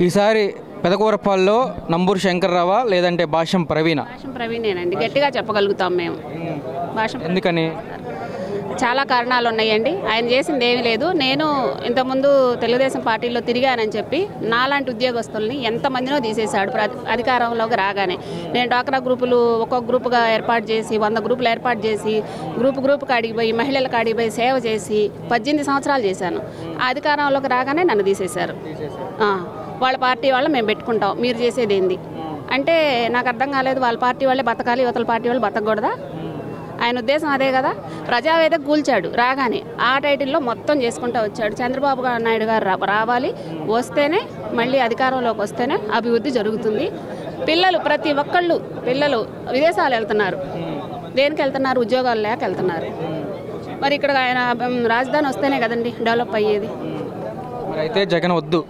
ఈసారి పెదకూరపాల్లో నంబూరు శంకర్రావా లేదంటే భాష్యం ప్రవీణ? భాషం ప్రవీణేనండి, గట్టిగా చెప్పగలుగుతాం మేము. భాషం ఎందుకని? చాలా కారణాలు ఉన్నాయండి. ఆయన చేసింది ఏమీ లేదు. నేను ఇంతకుముందు తెలుగుదేశం పార్టీలో తిరిగానని చెప్పి నాలాంటి ఉద్యోగస్తుల్ని ఎంతమందినో తీసేశాడు అధికారంలోకి రాగానే. నేను డ్వాక్రా గ్రూపులు ఒక్కొక్క గ్రూపుగా ఏర్పాటు చేసి 100 గ్రూపులు ఏర్పాటు చేసి గ్రూపుకి అడిగిపోయి మహిళలకు అడిగిపోయి సేవ చేసి 18 సంవత్సరాలు చేశాను. ఆ అధికారంలోకి రాగానే నన్ను తీసేశారు. వాళ్ళ పార్టీ వాళ్ళు మేము పెట్టుకుంటాం, మీరు చేసేది ఏంది అంటే నాకు అర్థం కాలేదు. వాళ్ళ పార్టీ వాళ్ళే బతకాలి, యువతల పార్టీ వాళ్ళు బతకూడదా? ఆయన ఉద్దేశం అదే కదా. ప్రజావేదిక కూల్చాడు రాగానే. ఆ టైటిల్లో మొత్తం చేసుకుంటూ వచ్చాడు. చంద్రబాబు నాయుడు గారు రావాలి, వస్తేనే మళ్ళీ అధికారంలోకి వస్తేనే అభివృద్ధి జరుగుతుంది. ప్రతి ఒక్కళ్ళు పిల్లలు విదేశాలు వెళ్తున్నారు. దేనికి వెళ్తున్నారు? ఉద్యోగాలు లేక వెళ్తున్నారు. మరి ఇక్కడ ఆయన రాజధాని వస్తేనే కదండి డెవలప్ అయ్యేది. మరి అయితే జగన్ వద్దు.